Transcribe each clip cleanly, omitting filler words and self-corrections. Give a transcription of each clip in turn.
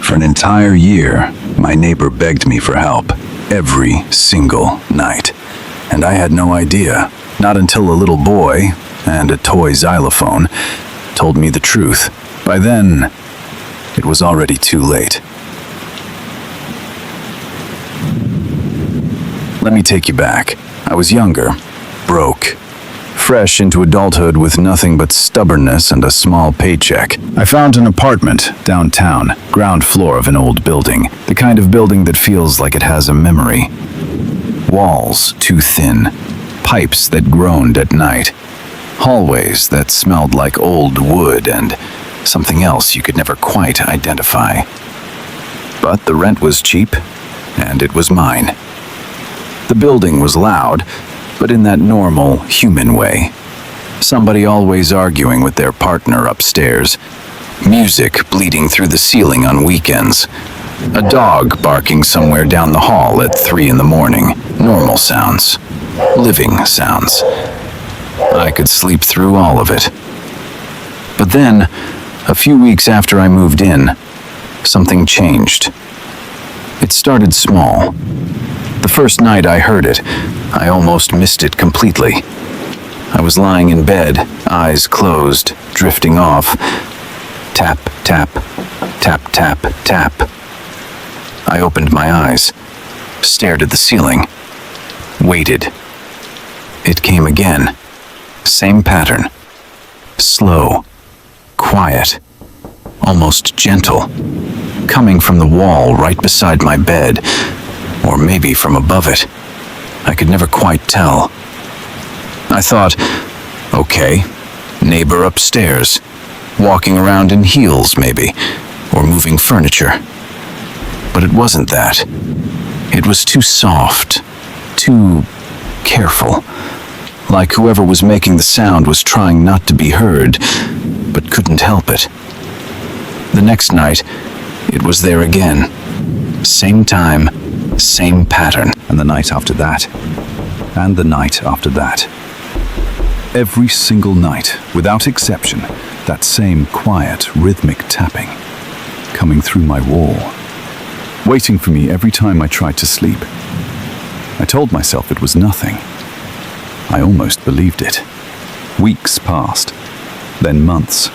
For an entire year, my neighbor begged me for help every single night. And I had no idea, not until a little boy and a toy xylophone told me the truth. By then, it was already too late. Let me take you back. I was younger, broke, fresh into adulthood with nothing but stubbornness and a small paycheck. I found an apartment downtown, ground floor of an old building, the kind of building that feels like it has a memory. Walls too thin, pipes that groaned at night, hallways that smelled like old wood and something else you could never quite identify. But the rent was cheap, and it was mine. The building was loud, but in that normal, human way. Somebody always arguing with their partner upstairs. Music bleeding through the ceiling on weekends. A dog barking somewhere down the hall at 3 in the morning. Normal sounds. Living sounds. I could sleep through all of it. But then, a few weeks after I moved in, something changed. It started small. The first night I heard it, I almost missed it completely. I was lying in bed, eyes closed, drifting off. Tap, tap, tap, tap, tap. I opened my eyes, stared at the ceiling, waited. It came again. Same pattern. Slow, quiet, almost gentle, coming from the wall right beside my bed, or maybe from above it. I could never quite tell. I thought, okay, neighbor upstairs, walking around in heels maybe, or moving furniture. But it wasn't that. It was too soft, too careful, like whoever was making the sound was trying not to be heard, but couldn't help it. The next night, it was there again. Same time, same pattern. And the night after that, and the night after that. Every single night, without exception, that same quiet, rhythmic tapping, coming through my wall, waiting for me every time I tried to sleep. I told myself it was nothing. I almost believed it. Weeks passed, then months.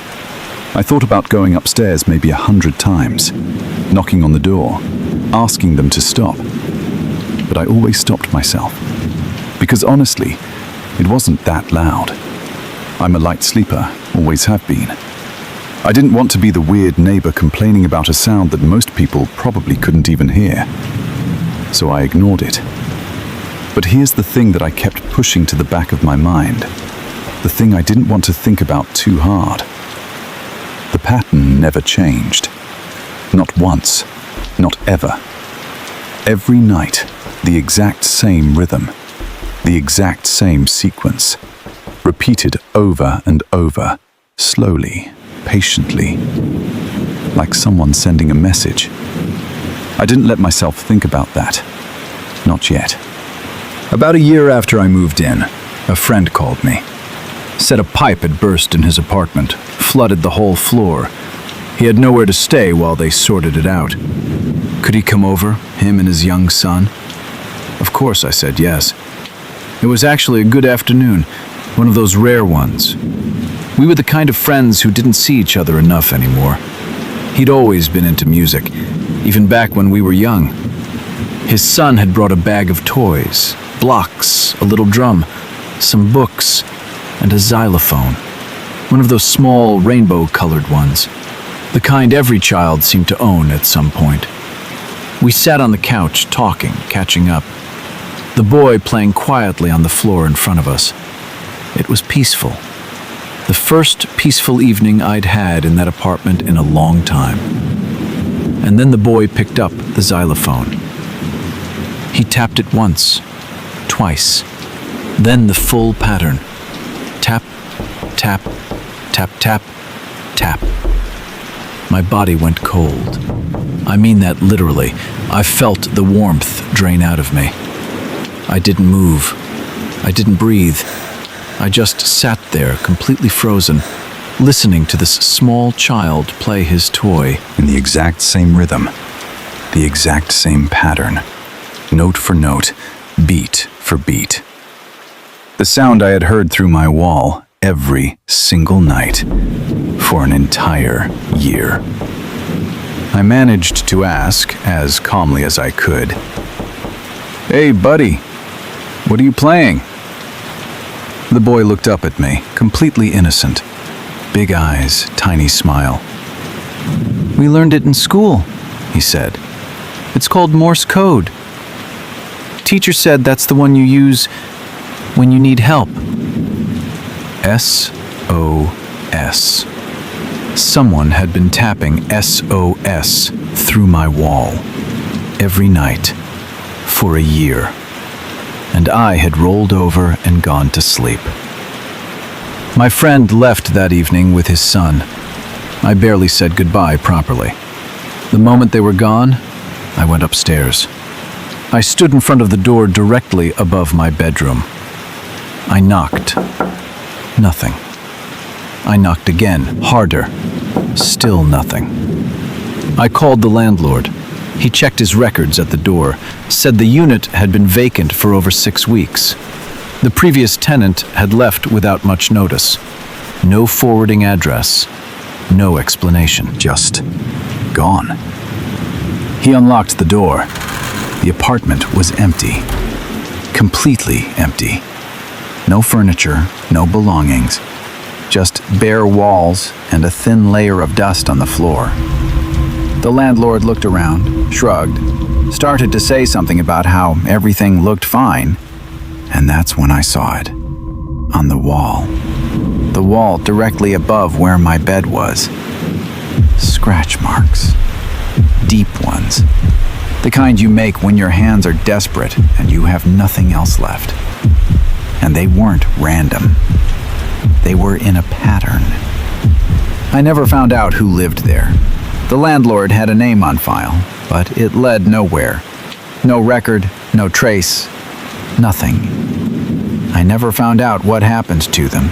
I thought about going upstairs maybe 100 times, knocking on the door, asking them to stop. But I always stopped myself. Because honestly, it wasn't that loud. I'm a light sleeper, always have been. I didn't want to be the weird neighbor complaining about a sound that most people probably couldn't even hear. So I ignored it. But here's the thing that I kept pushing to the back of my mind. The thing I didn't want to think about too hard. The pattern never changed. Not once. Not ever. Every night, the exact same rhythm. The exact same sequence. Repeated over and over. Slowly. Patiently. Like someone sending a message. I didn't let myself think about that. Not yet. About a year after I moved in, a friend called me. Said a pipe had burst in his apartment, flooded the whole floor. He had nowhere to stay while they sorted it out. Could he come over, him and his young son? Of course I said yes. It was actually a good afternoon, one of those rare ones. We were the kind of friends who didn't see each other enough anymore. He'd always been into music, even back when we were young. His son had brought a bag of toys, blocks, a little drum, some books, and a xylophone. One of those small rainbow-colored ones. The kind every child seemed to own at some point. We sat on the couch, talking, catching up. The boy playing quietly on the floor in front of us. It was peaceful. The first peaceful evening I'd had in that apartment in a long time. And then the boy picked up the xylophone. He tapped it once, twice, then the full pattern. Tap, tap, tap, tap, tap. My body went cold. I mean that literally. I felt the warmth drain out of me. I didn't move. I didn't breathe. I just sat there, completely frozen, listening to this small child play his toy in the exact same rhythm, the exact same pattern, note for note, beat for beat. The sound I had heard through my wall every single night for an entire year. I managed to ask, as calmly as I could, "Hey, buddy, what are you playing?" The boy looked up at me, completely innocent. Big eyes, tiny smile. "We learned it in school," he said. "It's called Morse code. Teacher said that's the one you use when you need help." SOS. Someone had been tapping SOS through my wall every night for a year, and I had rolled over and gone to sleep. My friend left that evening with his son. I barely said goodbye properly. The moment they were gone, I went upstairs. I stood in front of the door directly above my bedroom. I knocked. Nothing. I knocked again, harder. Still nothing. I called the landlord. He checked his records at the door, said the unit had been vacant for over 6 weeks. The previous tenant had left without much notice. No forwarding address. No explanation. Just gone. He unlocked the door. The apartment was empty. Completely empty. No furniture, no belongings. Just bare walls and a thin layer of dust on the floor. The landlord looked around, shrugged, started to say something about how everything looked fine, and that's when I saw it. On the wall. The wall directly above where my bed was. Scratch marks. Deep ones. The kind you make when your hands are desperate and you have nothing else left. And they weren't random. They were in a pattern. I never found out who lived there. The landlord had a name on file, but it led nowhere. No record, no trace, nothing. I never found out what happened to them.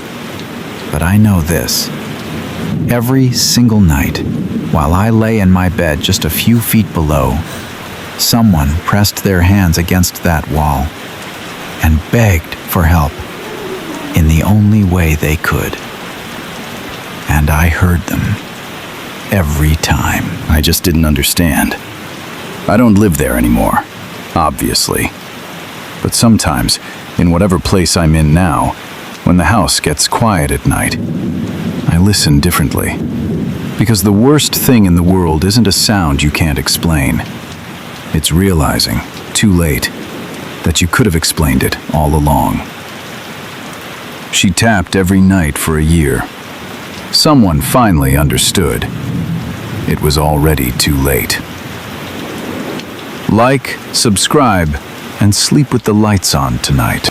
But I know this. Every single night, while I lay in my bed just a few feet below, someone pressed their hands against that wall and begged for help in the only way they could. And I heard them every time. I just didn't understand. I don't live there anymore, obviously. But sometimes, in whatever place I'm in now, when the house gets quiet at night, I listen differently. Because the worst thing in the world isn't a sound you can't explain. It's realizing, too late, that you could have explained it all along. She tapped every night for a year. Someone finally understood. It was already too late. Like, subscribe, and sleep with the lights on tonight.